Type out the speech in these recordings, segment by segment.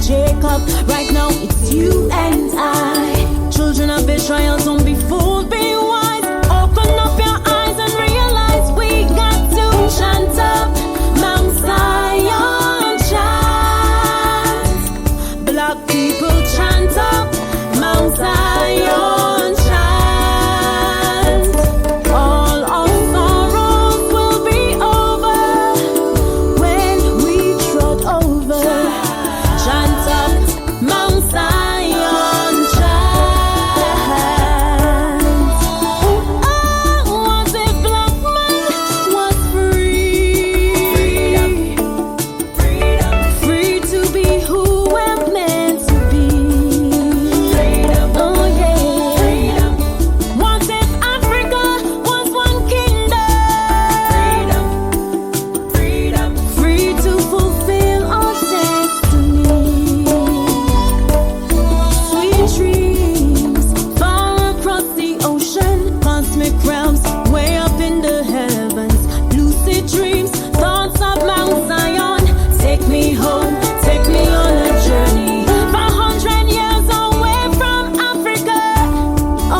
Jacob. Right now it's you and I. Children of Israel, don't be fooled, be wise. Open up your eyes and realize we got to chant up Mount Zion, chant. Black people chant up Mount Zion, chant. All our sorrows will be over when we trod over. Chant up Mount Zion, chant. Oh, what if black man was free? Freedom, free to be who we're meant to be. Oh yeah. What if Africa was one kingdom? Free to fulfill our destiny. Sweet dreams far across the ocean, cosmic realms way up in the heavens. Lucid dreams, thoughts of Mount Zion. Take me home, take me on a journey. 500 years away from Africa,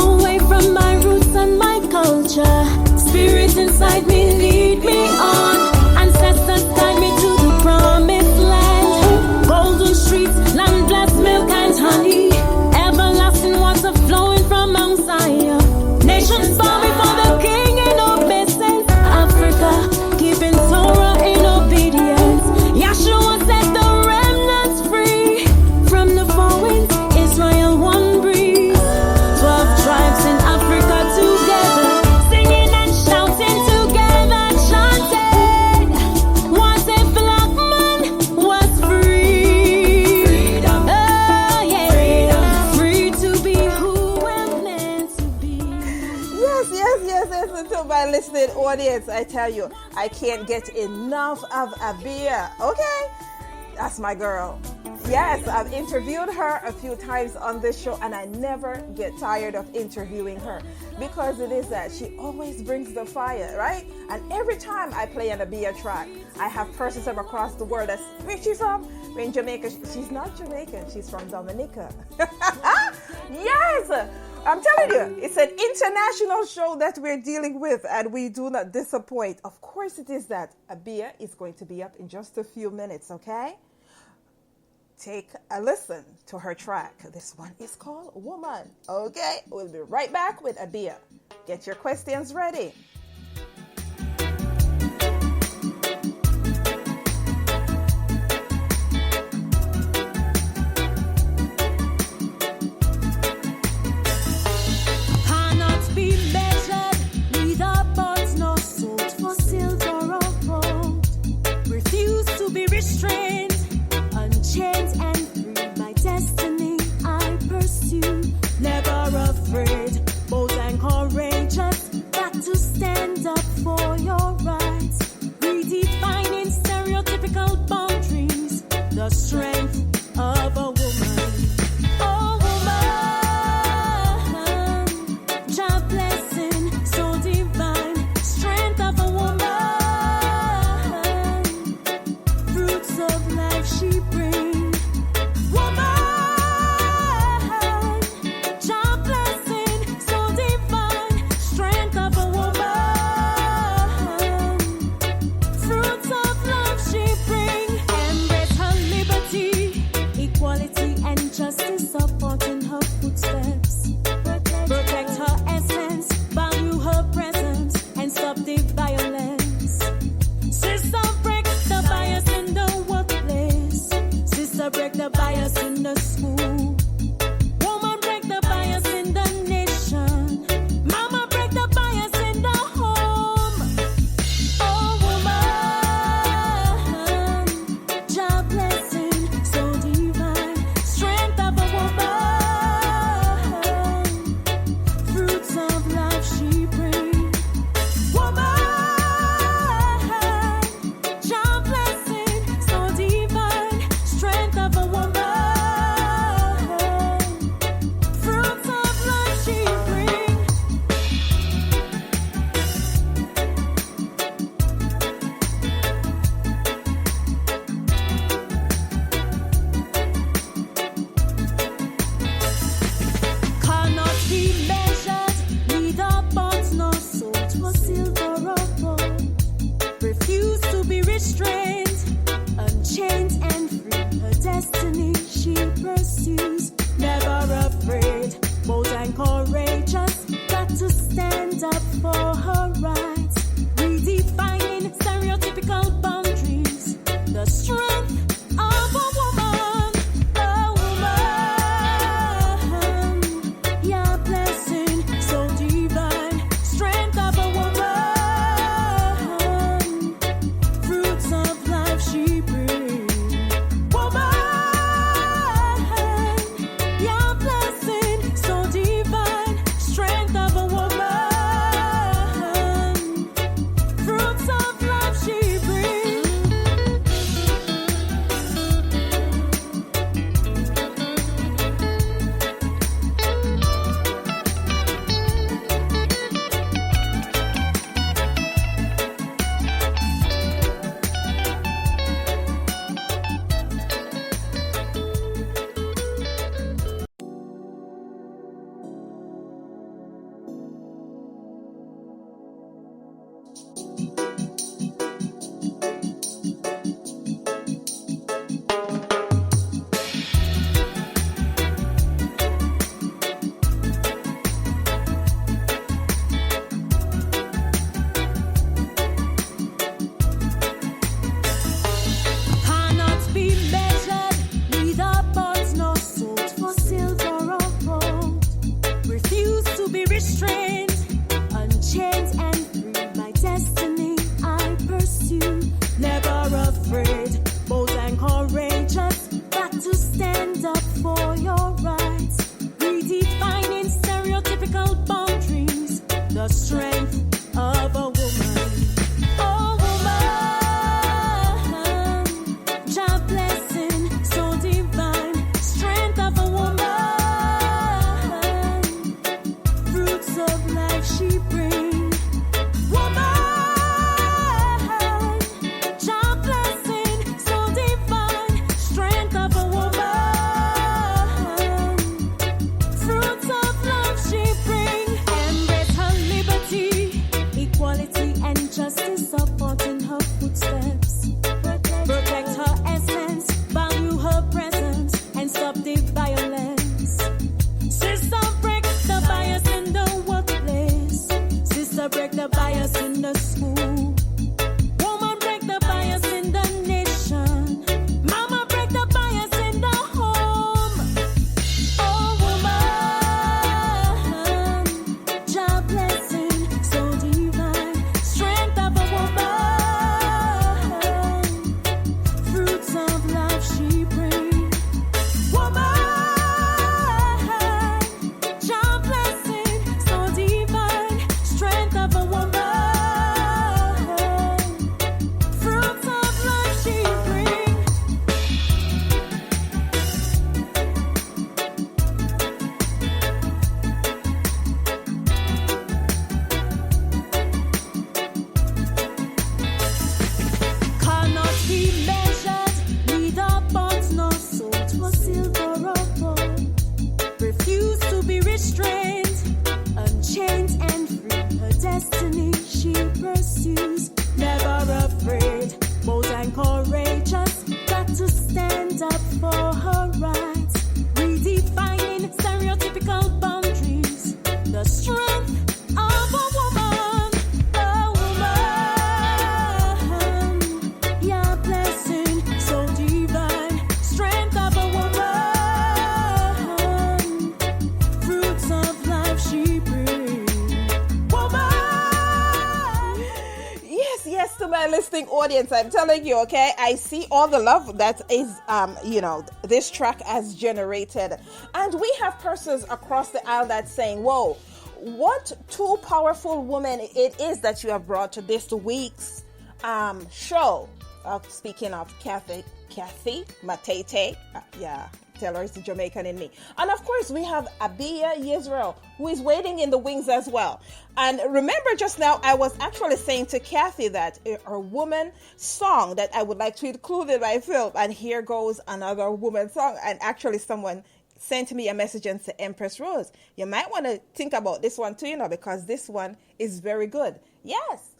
away from my roots and my culture. Spirit inside me, lead me on. Ancestors guide me to the promised land. Golden streets, land blessed, milk and honey. Everlasting water flowing from Mount Zion. Nations bow before the King in obeisance. Africa, keeping Torah in obedience. Yahshua set the remnants free from the four winds. Israel one breeze. 12 tribes in Africa together, singing and shouting together, chanting. What if black man was free? Freedom. Oh yeah. Free to be who we're meant to be. Yes, to my listening audience, I tell you, I can't get enough of Abiyah. Okay, that's my girl. Yes, I've interviewed her a few times on this show, and I never get tired of interviewing her because it is that she always brings the fire, right? And every time I play an Abiyah track, I have persons from across the world. Where's she from? We're in Jamaica. She's not Jamaican. She's from Dominica. Yes, I'm telling you, it's an international show that we're dealing with, and we do not disappoint. Of course it is that. Abiyah is going to be up in just a few minutes, okay? Take a listen to her track. This one is called Woman. Okay, we'll be right back with Abiyah. Get your questions ready. Cannot be measured, neither bought nor sold for silver or gold. Refuse to be restrained, unchained and free. My destiny I pursue, never afraid, bold and courageous, got to stand to my listening audience, I'm telling you, okay, I see all the love that is, this track has generated. And we have persons across the aisle that's saying, whoa, what two powerful women it is that you have brought to this week's show. Speaking of Kathy Matete, tell her it's the Jamaican in me. And of course, we have Abiyah Yisrael, who is waiting in the wings as well. And remember just now, I was actually saying to Kathy that a woman song that I would like to include in my film, and here goes another woman song. And actually someone sent me a message and said, Empress Rose, you might want to think about this one too, because this one is very good. Yes.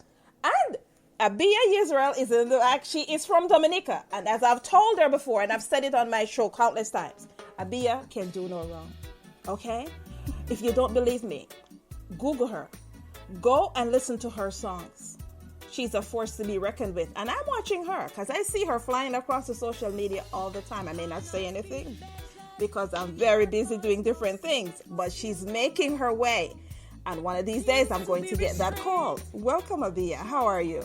And Abiyah Yisrael she is from Dominica. And as I've told her before, and I've said it on my show countless times, Abiyah can do no wrong. Okay? If you don't believe me, Google her. Go and listen to her songs. She's a force to be reckoned with. And I'm watching her because I see her flying across the social media all the time. I may not say anything because I'm very busy doing different things, but she's making her way. And one of these days, I'm going to get that call. Welcome, Abiyah. How are you?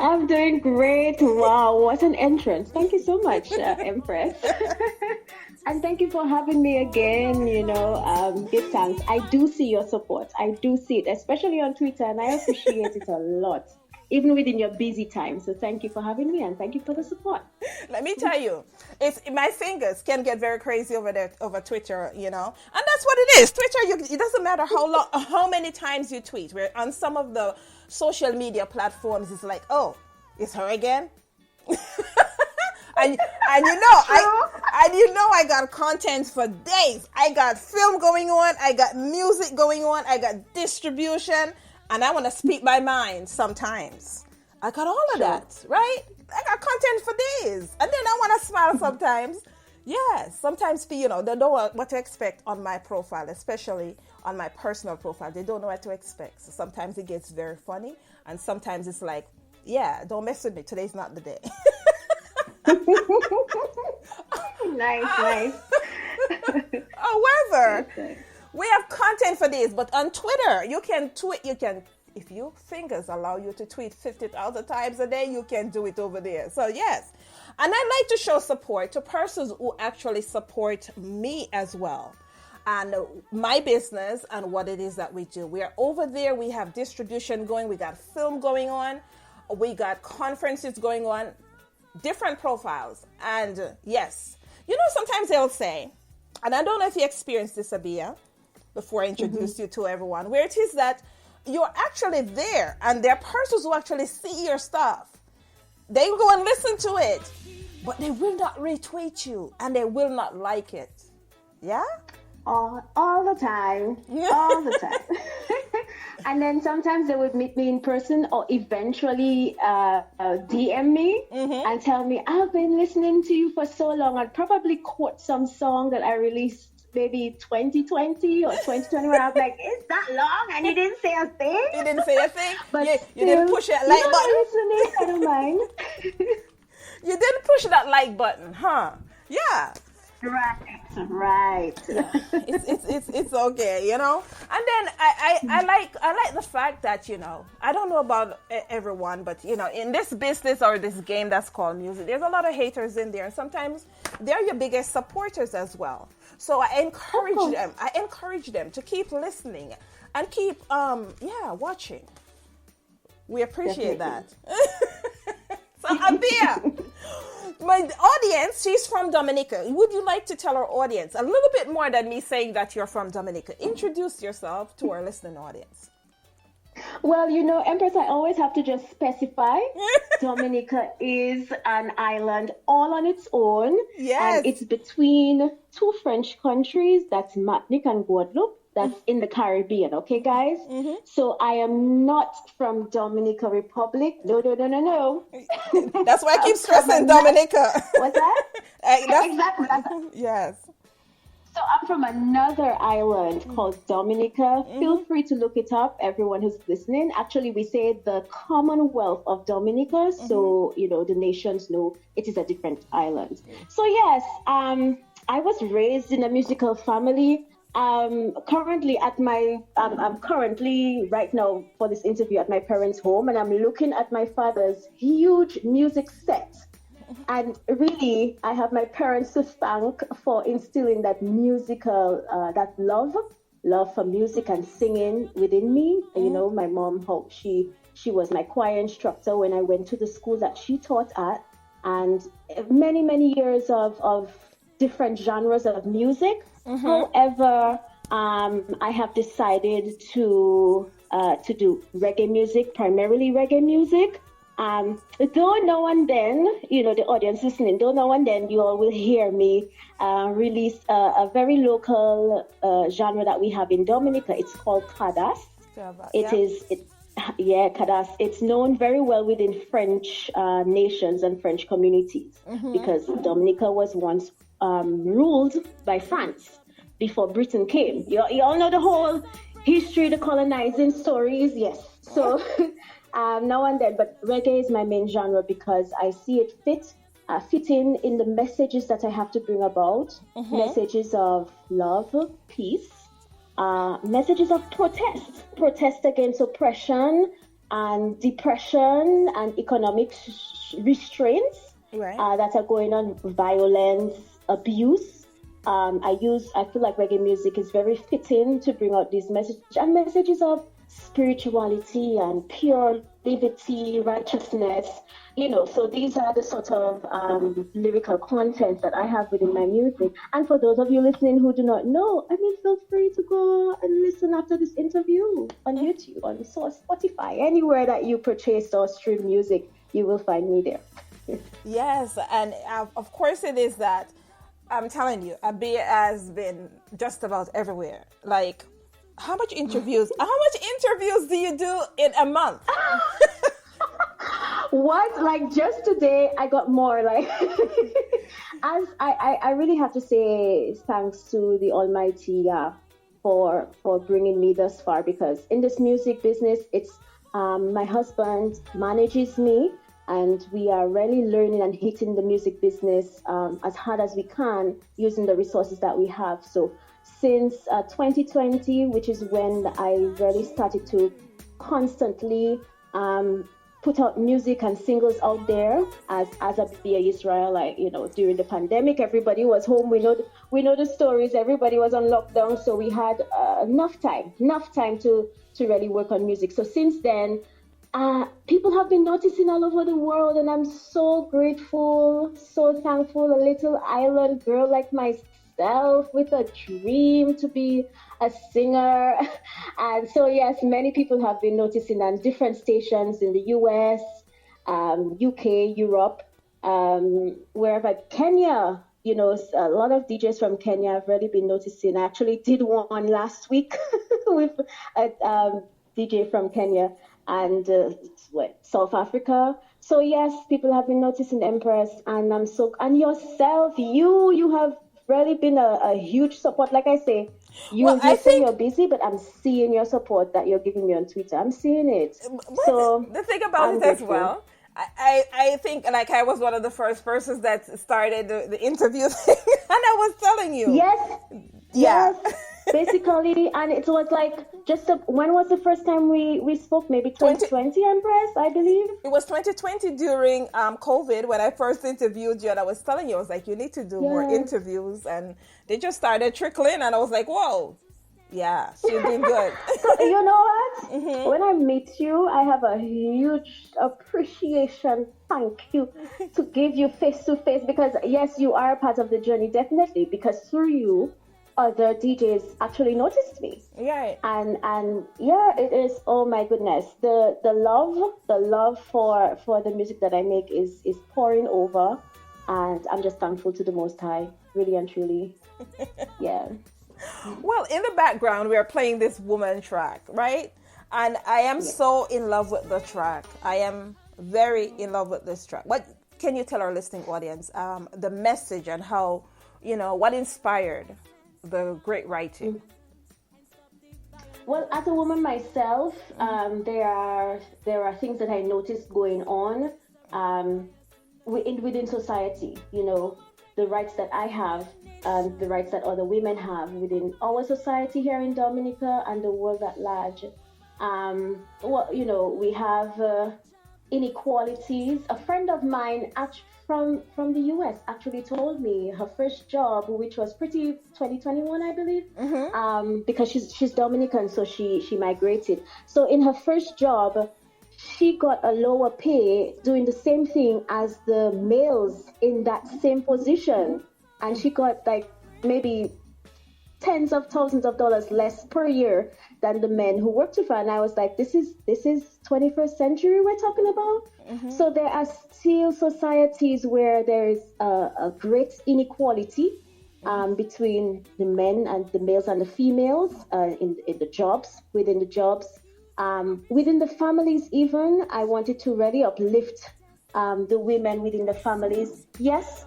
I'm doing great. Wow, what an entrance. Thank you so much, Empress. And thank you for having me again. Give thanks. I do see your support. I do see it, especially on Twitter, and I appreciate it a lot, even within your busy time. So thank you for having me, and thank you for the support. Let me tell you, my fingers can get very crazy over Twitter, and that's what it is. Twitter, it doesn't matter how many times you tweet. Where on some of the social media platforms, it's like, oh, it's her again. and I got content for days. I got film going on. I got music going on. I got distribution. And I want to speak my mind sometimes. I got all of that, right? I got content for days. And then I want to smile sometimes. Yes, sometimes they don't know what to expect on my profile, especially on my personal profile. They don't know what to expect. So sometimes it gets very funny. And sometimes it's like, yeah, don't mess with me. Today's not the day. Nice. However, we have content for this, but on Twitter, you can tweet, if your fingers allow you to tweet 50,000 times a day, you can do it over there. So yes, and I like to show support to persons who actually support me as well, and my business and what it is that we do. We are over there, we have distribution going, we got film going on, we got conferences going on, different profiles, and yes, sometimes they'll say, and I don't know if you experienced this, Abiyah, before I introduce you to everyone, where it is that you're actually there and there are persons who actually see your stuff. They go and listen to it, but they will not retweet you and they will not like it. Yeah? All the time. All the time. And then sometimes they would meet me in person or eventually DM me and tell me, I've been listening to you for so long. I'd probably quote some song that I released maybe 2020 or 2021. I was like, it's that long and you didn't say a thing? You didn't say a thing? But you didn't push that like button? Listening, I don't mind. You didn't push that like button, huh? Yeah. Right. It's okay, And then I like the fact that, I don't know about everyone, but in this business or this game that's called music, there's a lot of haters in there, and sometimes they're your biggest supporters as well. So I encourage them to keep listening and keep watching. We appreciate that. So Abiyah, my audience, she's from Dominica. Would you like to tell our audience a little bit more than me saying that you're from Dominica? Introduce yourself to our listening audience. Well, Empress, I always have to just specify Dominica is an island all on its own. Yes. And it's between two French countries, that's Martinique and Guadeloupe. That's in the Caribbean, okay, guys? Mm-hmm. So I am not from Dominica Republic. No. That's why I keep stressing Dominica. What's that? Exactly. Yes. So I'm from another island called Dominica. Mm-hmm. Feel free to look it up, everyone who's listening. Actually, we say the Commonwealth of Dominica. So, the nations know it is a different island. So yes, I was raised in a musical family. Currently I'm currently right now for this interview at my parents' home, and I'm looking at my father's huge music set. And really, I have my parents to thank for instilling that musical, that love for music and singing within me. You know, my mom, how she was my choir instructor when I went to the school that she taught at, and many years of different genres of music. However, I have decided to do reggae music, primarily reggae music. Though now and then, you know, the audience listening, though now and then you all will hear me release a very local genre that we have in Dominica. It's called Kadas. Kadas. It's known very well within French nations and French communities because Dominica was once ruled by France before Britain came. You all know the whole history, the colonizing stories, yes. So now and then, but reggae is my main genre because I see it fitting in the messages that I have to bring about, messages of love, peace, messages of protest against oppression and depression and economic restraints that are going on, violence, abuse. I feel like reggae music is very fitting to bring out these messages and messages of spirituality and pure liberty, righteousness, you know. So these are the sort of lyrical content that I have within my music. And for those of you listening who do not know, I mean, feel free to go and listen after this interview on YouTube, on Spotify, anywhere that you purchase or stream music, you will find me there. Yes, and of course it is that. I'm telling you, Abiyah has been just about everywhere. Like, how much interviews do you do in a month? What? Like, just today I got more. Like, as I really have to say thanks to the Almighty for bringing me thus far, because in this music business, it's my husband manages me, and we are really learning and hitting the music business as hard as we can using the resources that we have. So since 2020, which is when I really started to constantly put out music and singles out there as Abiyah Yisrael. Like, you know, during the pandemic, everybody was home. We know the stories. Everybody was on lockdown, so we had enough time to really work on music. So since then, people have been noticing all over the world, and I'm so grateful, so thankful. A little island girl like myself with a dream to be a singer. And so, yes, many people have been noticing on different stations in the US, UK, Europe, wherever, Kenya. You know, a lot of DJs from Kenya have really been noticing. I actually did one last week with a DJ from Kenya. And South Africa. So yes, people have been noticing Empress, and and yourself, you have really been a huge support. Like I say, you say you're busy, but I'm seeing your support that you're giving me on Twitter. I'm seeing it. So the thing about it as well, I think, like, I was one of the first persons that started the interview thing, and I was telling you. Yes. Basically, and it was like when was the first time we spoke? Maybe 2020, Empress, I believe. It was 2020 during COVID when I first interviewed you, and I was telling you, I was like, you need to do more interviews, and they just started trickling, and I was like, whoa, yeah, she's doing good. You know what? When I meet you, I have a huge appreciation, thank you, to give you face to face, because yes, you are a part of the journey, definitely, because through you, other DJs actually noticed me. Right. And yeah, it is, oh my goodness. The love for the music that I make is pouring over, and I'm just thankful to the Most High, really and truly. Yeah. Well, in the background, we are playing this woman track, right? And I am so in love with the track. I am very in love with this track. What can you tell our listening audience, the message and how, you know, what inspired the great writing? Well, as a woman myself, there are things that I noticed going on within society. You know, the rights that I have and the rights that other women have within our society here in Dominica and the world at large. We have inequalities. A friend of mine from the US actually told me her first job, which was pretty 2021, I believe, because she's Dominican, so she migrated. So in her first job, she got a lower pay doing the same thing as the males in that same position. And she got like maybe tens of thousands of dollars less per year than the men who worked with her. And I was like, this is 21st century we're talking about. So there are still societies where there is a great inequality between the men and the males and the females in the jobs, within the jobs. Within the families even, I wanted to really uplift the women within the families. Yes,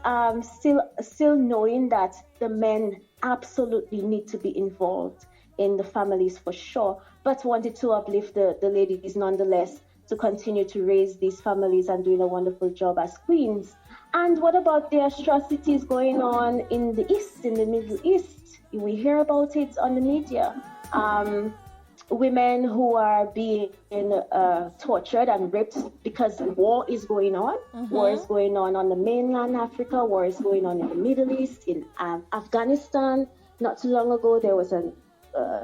still knowing that the men absolutely need to be involved in the families for sure, but wanted to uplift the ladies nonetheless to continue to raise these families and doing a wonderful job as queens. And what about the atrocities going on in the East, in the Middle East? We hear about it on the media. Women who are being tortured and raped because war is going on. War is going on the mainland Africa. War is going on in the Middle East, in Afghanistan. Not too long ago, there was a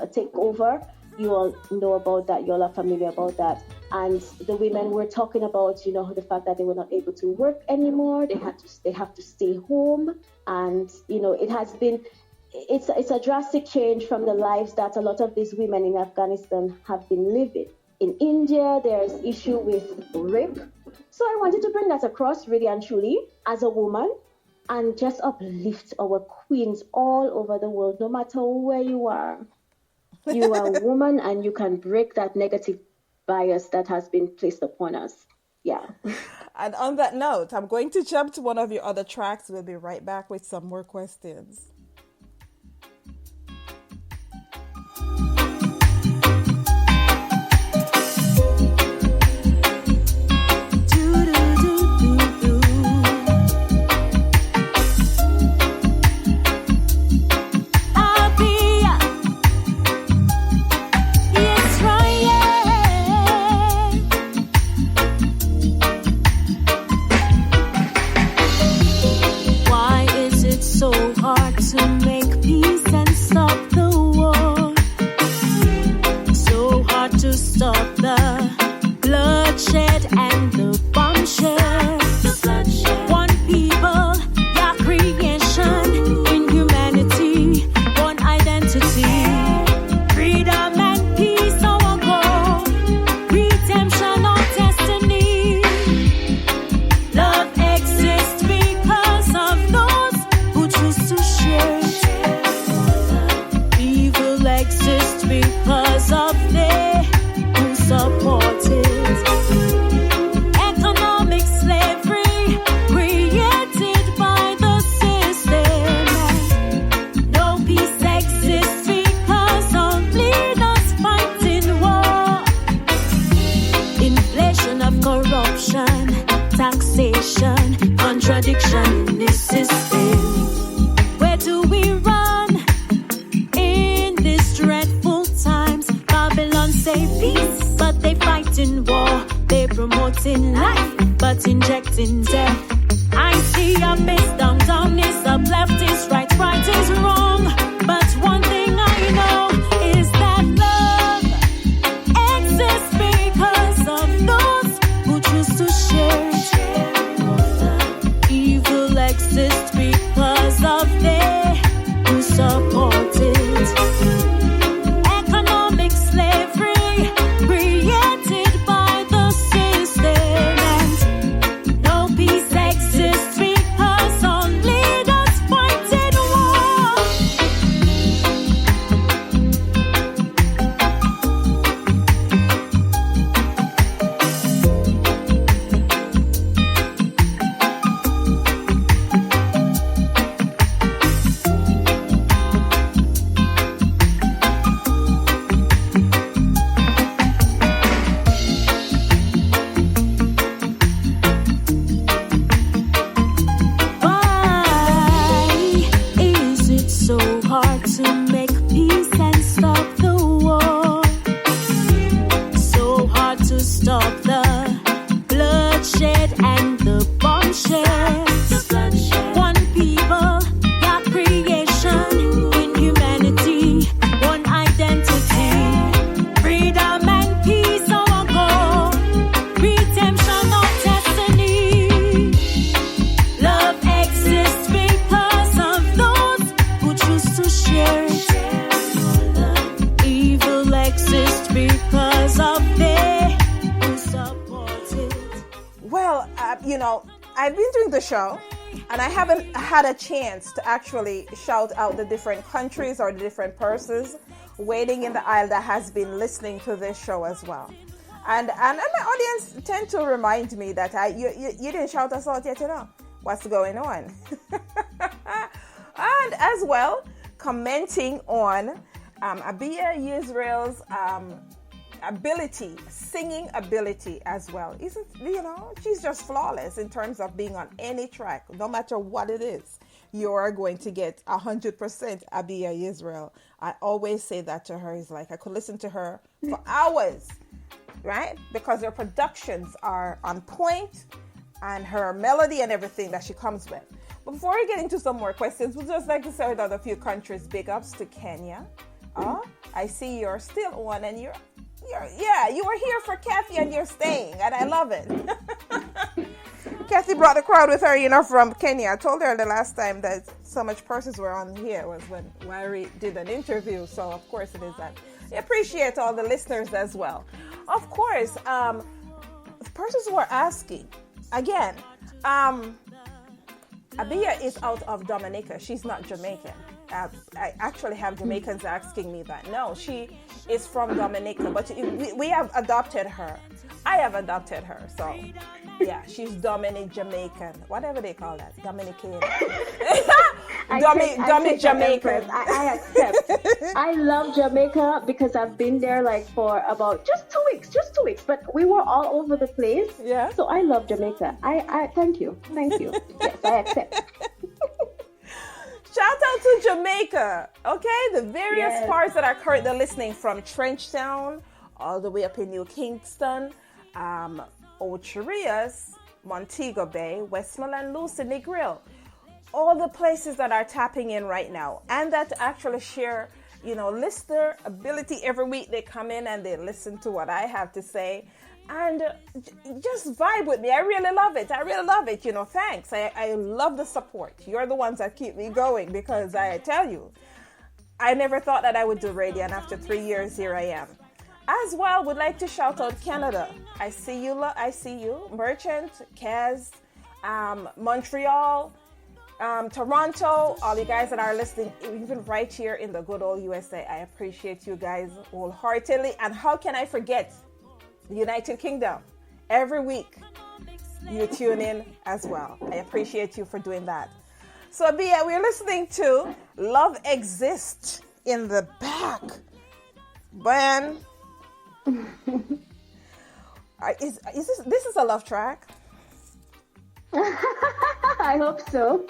takeover. You all know about that. You all are familiar about that. And the women were talking about, the fact that they were not able to work anymore. They have to stay home. And, it has been... It's a drastic change from the lives that a lot of these women in Afghanistan have been living. In India, there's issue with rape. So I wanted to bring that across really and truly as a woman and just uplift our queens all over the world, no matter where you are. You are a woman and you can break that negative bias that has been placed upon us. Yeah. And on that note, I'm going to jump to one of your other tracks. We'll be right back with some more questions. Well, I've been doing the show, and I haven't had a chance to actually shout out the different countries or the different persons waiting in the aisle that has been listening to this show as well. And my audience tend to remind me that you didn't shout us out yet, what's going on. And as well, commenting on Abiyah Yisrael's ability, singing ability as well. Isn't, she's just flawless in terms of being on any track, no matter what it is. You are going to get 100% Abiyah Yisrael. I always say that to her. It's like I could listen to her for hours, right? Because her productions are on point and her melody and everything that she comes with. But before we get into some more questions, we'd just like to start out a few countries. Big ups to Kenya. I see you're still on, and you were here for Kathy and you're staying, and I love it. Kathy brought the crowd with her, from Kenya. I told her the last time that so much persons were on here was when Larry did an interview. So of course it is that. I appreciate all the listeners as well. Of course, the persons who are asking, again, Abiyah is out of Dominica. She's not Jamaican. I actually have Jamaicans asking me that. No, she is from Dominica, but we have adopted her. I have adopted her, so yeah, she's Jamaican, whatever they call that, Dominican. Jamaican. I accept. I love Jamaica because I've been there for about just 2 weeks, but we were all over the place. Yeah. So I love Jamaica. I thank you. Yes, I accept. Shout out to Jamaica, okay? The various parts that are currently listening, from Trenchtown all the way up in New Kingston, Old Charias, Montego Bay, Westmoreland, Lucy, Negril. All the places that are tapping in right now and that actually share, listener ability. Every week they come in and they listen to what I have to say and just vibe with me. I really love it. Thanks. I love the support. You're the ones that keep me going, because I tell you, I never thought that I would do radio, and after 3 years, here I am. As well, would like to shout out Canada. I see you. Merchant, Kaz, Montreal, Toronto, all you guys that are listening, even right here in the good old USA. I appreciate you guys wholeheartedly. And how can I forget the United Kingdom? Every week you tune in as well. I appreciate you for doing that. So Abiyah, we're listening to Love Exists in the back. Ben, this is a love track? I hope so.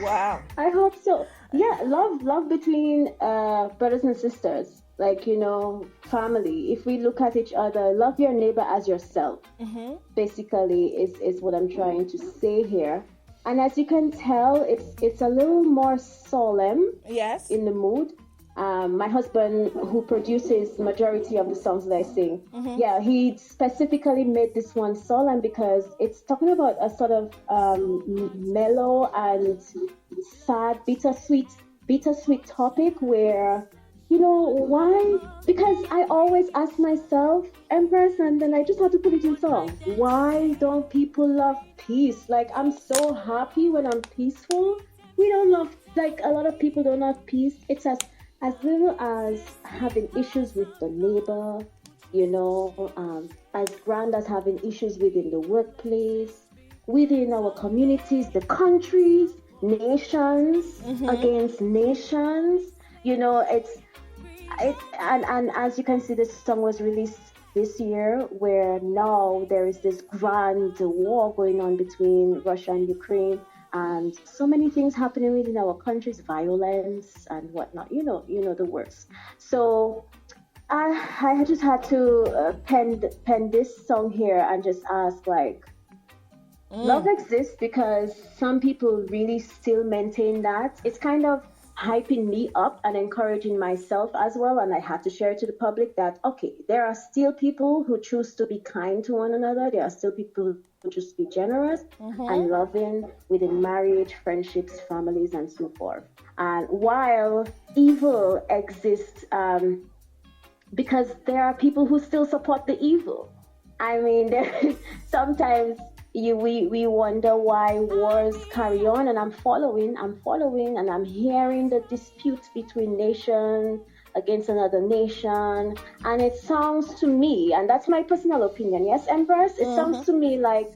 Wow. I hope so. Yeah, love between brothers and sisters, family. If we look at each other, love your neighbor as yourself. Mm-hmm. Basically, is what I'm trying to say here. And as you can tell, it's a little more solemn. Yes. In the mood. My husband, who produces majority of the songs that I sing, he specifically made this one solemn because it's talking about a sort of mellow and sad, bittersweet topic where, why? Because I always ask myself, Empress, and then I just have to put it in song. Why don't people love peace? I'm so happy when I'm peaceful. We don't love, a lot of people don't have peace. It's as little as having issues with the neighbor, as grand as having issues within the workplace, within our communities, the countries, nations against nations. And as you can see, this song was released this year, where now there is this grand war going on between Russia and Ukraine. And so many things happening within our countries, violence and whatnot, the works. So I just had to pen this song here and just ask, love exists because some people really still maintain that. It's kind of hyping me up and encouraging myself as well. And I had to share it to the public that, okay, there are still people who choose to be kind to one another. There are still people who just be generous and loving within marriage, friendships, families, and so forth. And while evil exists, because there are people who still support the evil. I mean, sometimes we wonder why wars carry on, and I'm following, and I'm hearing the disputes between nation against another nation, and it sounds to me, and that's my personal opinion, yes, Empress, it sounds to me like,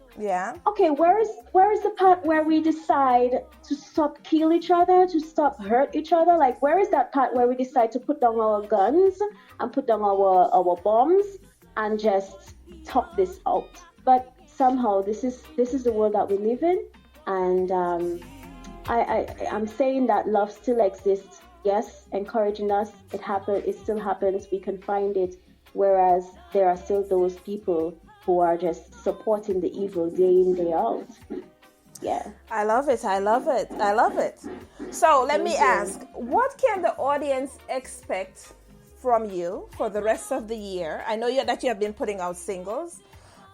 okay, where is the part where we decide to stop kill each other, to stop hurt each other? Like, where is that part where we decide to put down our guns and put down our bombs and just talk this out? But somehow this is the world that we live in, and I'm saying that love still exists. Yes, encouraging us. It still happens. We can find it. Whereas there are still those people who are just supporting the evil day in, day out. Yeah. I love it. So let me ask, what can the audience expect from you for the rest of the year? I know that you have been putting out singles.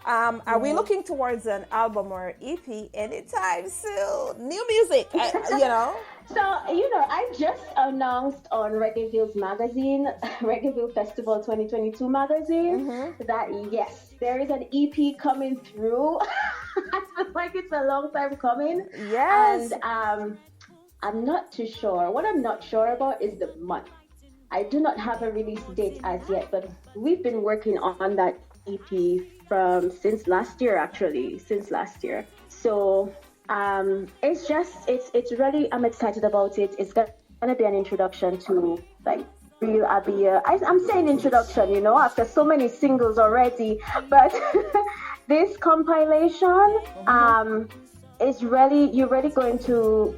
Are we looking towards an album or EP anytime soon? New music, So, I just announced on Reggaeville's magazine, Reggaeville Festival 2022 magazine, that yes, there is an EP coming through. I feel like it's a long time coming. Yes. And I'm not too sure. What I'm not sure about is the month. I do not have a release date as yet, but we've been working on that EP since last year. So it's really, I'm excited about it. It's gonna be an introduction to like real Abiyah. I'm saying introduction, after so many singles already, but this compilation is really, you're really going to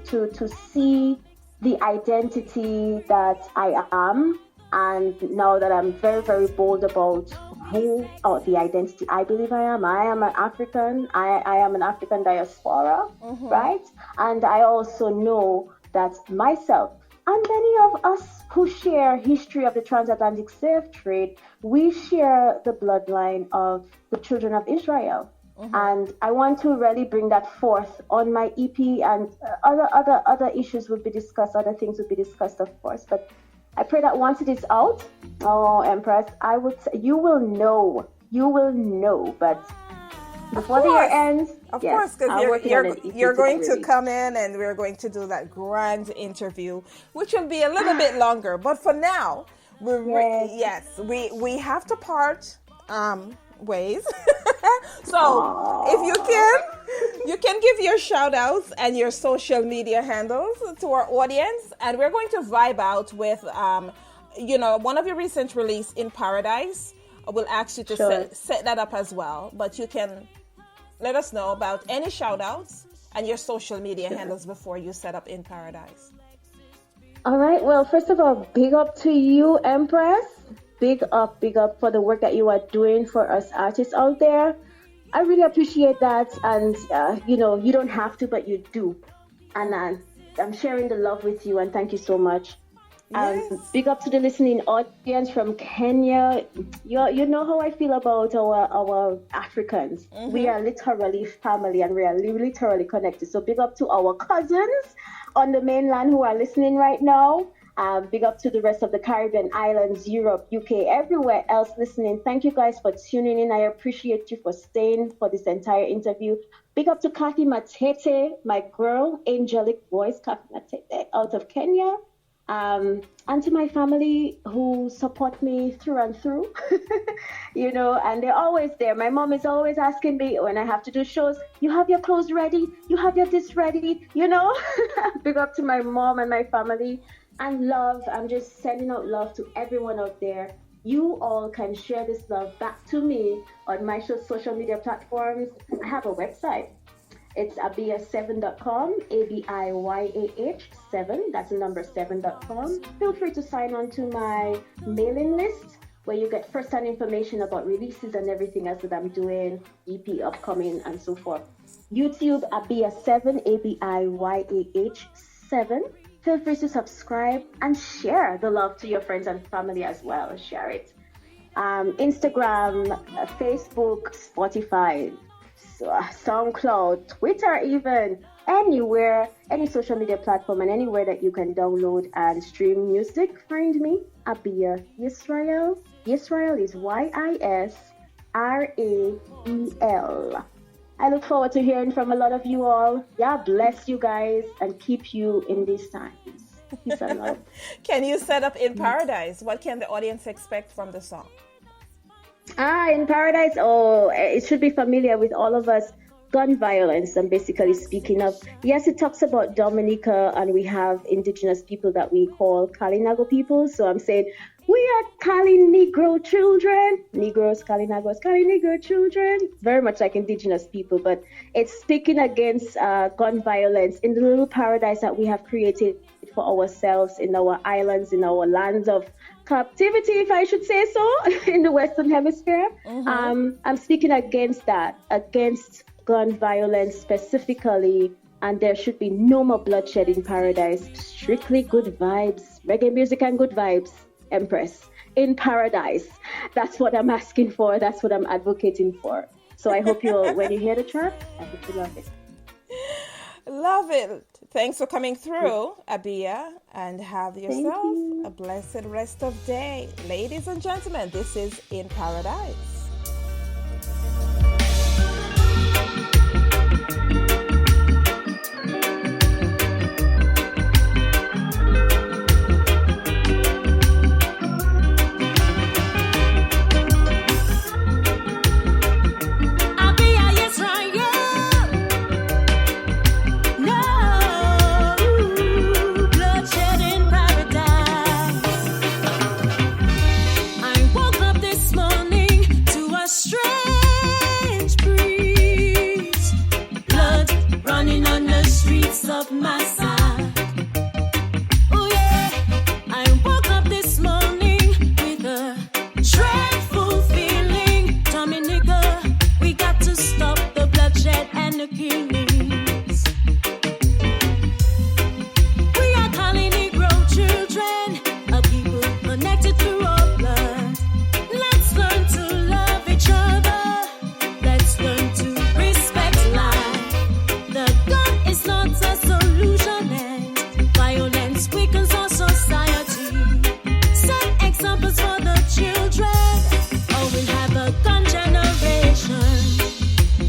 see the identity that I am, and now that I'm very, very bold about the identity I believe I am. I am an African. I am an African diaspora, right? And I also know that myself and many of us who share history of the transatlantic slave trade, we share the bloodline of the children of Israel. And I want to really bring that forth on my EP, and other issues will be discussed, other things will be discussed, of course. But I pray that once it is out, Empress, I would say you will know. But before the year ends, of course, because you're going to come in and we're going to do that grand interview, which will be a little bit longer. But for now, we have to part ways. So if you can give your shout outs and your social media handles to our audience, and we're going to vibe out with one of your recent release, In Paradise. We'll ask you to set that up as well, but you can let us know about any shout outs and your social media handles before you set up In Paradise. All right, well, first of all, big up to you, Empress. Big up for the work that you are doing for us artists out there. I really appreciate that, and you don't have to, but you do, and I'm sharing the love with you, and thank you so much. Big up to the listening audience from Kenya. You know how I feel about our Africans. We are literally family, and we are literally connected. So big up to our cousins on the mainland who are listening right now. Big up to the rest of the Caribbean islands, Europe, UK, everywhere else listening. Thank you guys for tuning in. I appreciate you for staying for this entire interview. Big up to Kathy Matete, my girl, angelic voice, Kathy Matete out of Kenya. And to my family who support me through and through, and they're always there. My mom is always asking me when I have to do shows, you have your clothes ready? You have your this ready? Big up to my mom and my family. And love, I'm just sending out love to everyone out there. You all can share this love back to me on my social media platforms. I have a website. It's abiyah7.com, ABIYAH7, that's the number 7.com. Feel free to sign on to my mailing list where you get first-hand information about releases and everything else that I'm doing, EP upcoming, and so forth. YouTube, Abiyah7, ABIYAH7. Feel free to subscribe and share the love to your friends and family as well. Share it. Instagram, Facebook, Spotify, SoundCloud, Twitter even, anywhere, any social media platform and anywhere that you can download and stream music, find me, Abiyah Yisrael. Yisrael is YISRAEL. I look forward to hearing from a lot of you all. Yeah, bless you guys and keep you in these times. Peace and love. Can you set up In Paradise? What can the audience expect from the song? In Paradise, oh, it should be familiar with all of us. Gun violence, I'm basically speaking of. Yes, it talks about Dominica, and we have indigenous people that we call Kalinago people. So I'm saying, we are Kali Negro children. Negroes, Kalinagos, Kali Negro children. Very much like indigenous people, but it's speaking against gun violence in the little paradise that we have created for ourselves in our islands, in our lands of captivity, if I should say so, in the Western Hemisphere. I'm speaking against that, against gun violence specifically, and there should be no more bloodshed in paradise. Strictly good vibes, reggae music and good vibes, Empress. In paradise. That's what I'm asking for. That's what I'm advocating for. So I hope you'll, when you hear the track, I hope you love it. Love it. Thanks for coming through, Abiyah, and have yourself a blessed rest of day. Ladies and gentlemen, this is In Paradise. Abiyah Yisrael, no bloodshed in paradise. I woke up this morning to a strange breeze, blood running on the streets of my side. Oh yeah, I woke up this morning with a dreadful feeling. Dominica, we got to stop the bloodshed and the killings. We are calling Negro children, a people connected through our blood. Let's learn to love each other. Let's learn to respect life. The gun is not a solution, and violence weakens our society. Set examples for the children, or we'll have a gun generation.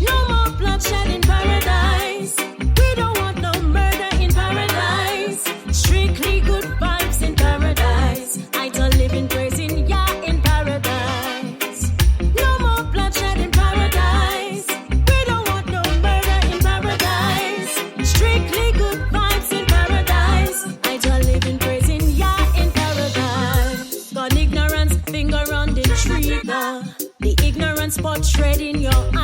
No more bloodshed in paradise. We don't want no murder in paradise. Strictly good vibes in paradise. I don't live in praising Yah in paradise. No more bloodshed in paradise. We don't want no murder in paradise. Strictly good vibes in paradise. I don't live in praising Yah in paradise. Got ignorance, finger on the trigger. The ignorance portrayed in your